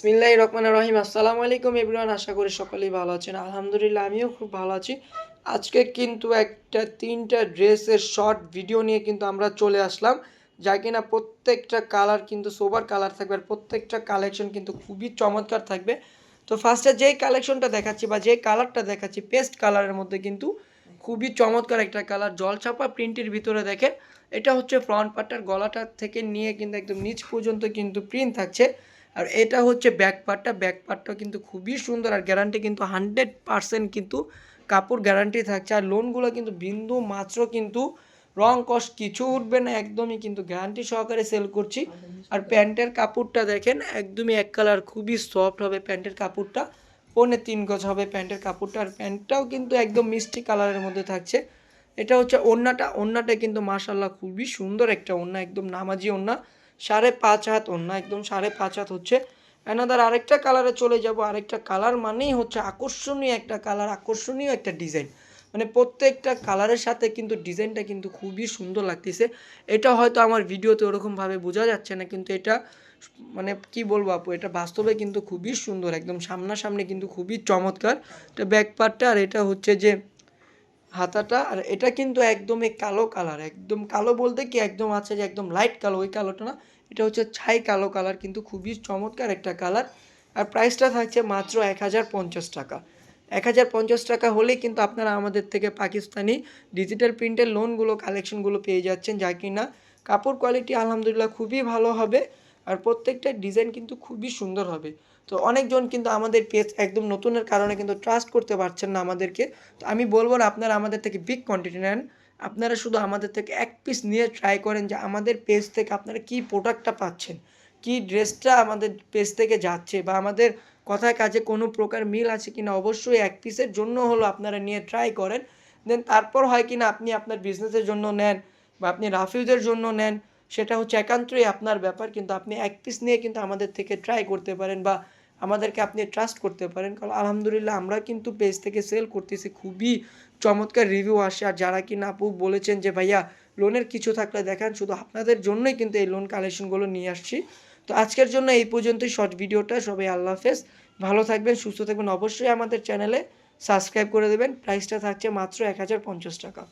বিসমিল্লাহির রহমানির রহিম। আসসালামু আলাইকুম এভরিওয়ান, আশা করি সকলেই ভালো আছেন। আলহামদুলিল্লাহ আমিও খুব ভালো আছি। আজকে কিন্তু একটা 3টা ড্রেসের শর্ট ভিডিও নিয়ে কিন্তু আমরা চলে আসলাম, যা কিনা প্রত্যেকটা কালার কিন্তু সোবার কালার থাকবে আর প্রত্যেকটা কালেকশন কিন্তু খুবই চমৎকার থাকবে। তো ফার্স্টে যেই কালেকশনটা দেখাচ্ছি বা যেই কালারটা দেখাচ্ছি পেস্ট কালারের মধ্যে কিন্তু খুবই চমৎকার একটা কালার, জলছাপা প্রিন্টের ভিতরে দেখেন। এটা হচ্ছে ফ্রন্ট পার্টটার, গলাটা থেকে নিয়ে কিন্তু একদম নিচ পর্যন্ত কিন্তু প্রিন্ট থাকছে। আর এটা হচ্ছে ব্যাক পার্টটা কিন্তু খুবই সুন্দর আর গ্যারান্টি কিন্তু 100% কিন্তু কাপড় গ্যারান্টি থাকছে। আর লোনগুলো কিন্তু বিন্দু মাত্র কিন্তু রং কস কিছু উঠবে না, একদমই কিন্তু গ্যারান্টি সহকারে সেল করছি। আর প্যান্টের কাপড়টা দেখেন একদমই এক কালার, খুবই সফট হবে প্যান্টের কাপড়টা, 3.25 গজ হবে প্যান্টের কাপড়টা। আর প্যান্টটাও কিন্তু একদম মিষ্টি কালারের মধ্যে থাকছে। এটা হচ্ছে ওড়নাটা কিন্তু মাশাল্লাহ খুবই সুন্দর একটা ওড়না, একদম নামাজি ওড়না, 5.5 হাত ওড়না, একদম 5.5 হাত হচ্ছে। অ্যানাদার আরেকটা কালারে চলে যাব। আরেকটা কালার মানেই হচ্ছে আকর্ষণীয় একটা কালার, আকর্ষণীয় একটা ডিজাইন, মানে প্রত্যেকটা কালারের সাথে কিন্তু ডিজাইনটা কিন্তু খুবই সুন্দর লাগতেছে। এটা হয়তো আমার ভিডিওতে ওরকমভাবে বোঝা যাচ্ছে না, কিন্তু এটা মানে কি বলবো আপু, এটা বাস্তবে কিন্তু খুবই সুন্দর, একদম সামনাসামনি কিন্তু খুবই চমৎকার। এটা ব্যাক পার্টটা, আর এটা হচ্ছে যে হাতাটা। আর এটা কিন্তু একদমই কালো কালার, একদম কালো বলতে কি একদম আছে যে একদম লাইট কালো, ওই কালোটা না, এটা হচ্ছে ছাই কালো কালার, কিন্তু খুবই চমৎকার একটা কালার। আর প্রাইসটা থাকছে মাত্র 1050 টাকা। 1050 টাকা হলেই কিন্তু আপনারা আমাদের থেকে পাকিস্তানি ডিজিটাল প্রিন্টের লোনগুলো কালেকশনগুলো পেয়ে যাচ্ছেন, যা কিনা কাপড় কোয়ালিটি আলহামদুলিল্লাহ খুবই ভালো হবে। আর প্রত্যেকটা ডিজাইন কিন্তু খুবই সুন্দর হবে। তো অনেকজন কিন্তু আমাদের পেজ একদম নতুনের কারণে কিন্তু ট্রাস্ট করতে পারছেন না আমাদেরকে। তো আমি বলবো না আপনারা আমাদের থেকে বিগ কোয়ান্টিটি নেন, আপনারা শুধু আমাদের থেকে এক পিস নিয়ে ট্রাই করেন যে আমাদের পেজ থেকে আপনারা কী প্রোডাক্টটা পাচ্ছেন, কী ড্রেসটা আমাদের পেজ থেকে যাচ্ছে, বা আমাদের কথায় কাজে কোনো প্রকার মিল আছে কিনা। অবশ্যই এক পিসের জন্য হলো আপনারা নিয়ে ট্রাই করেন, দেন তারপর হয় কিনা আপনি আপনার বিজনেসের জন্য নেন বা আপনি রাফিউজের জন্য নেন, সেটা হচ্ছে একান্তই আপনার ব্যাপার। কিন্তু আপনি এক পিস নিয়ে কিন্তু আমাদের থেকে ট্রাই করতে পারেন বা আমাদেরকে আপনি ট্রাস্ট করতে পারেন, কারণ আলহামদুলিল্লাহ আমরা কিন্তু পেজ থেকে সেল করতেছি, খুবই চমৎকার রিভিউ আসে। আর যারা কিনা আপু বলেছেন যে ভাইয়া লোনের কিছু থাকলে দেখান, শুধু আপনাদের জন্যই কিন্তু এই লোন কালেকশনগুলো নিয়ে আসছি। তো আজকের জন্য এই পর্যন্তই শর্ট ভিডিওটা। সবাই আল্লাহ হাফেজ, ভালো থাকবেন, সুস্থ থাকবেন। অবশ্যই আমাদের চ্যানেলে সাবস্ক্রাইব করে দেবেন। প্রাইসটা থাকছে মাত্র 1050 টাকা।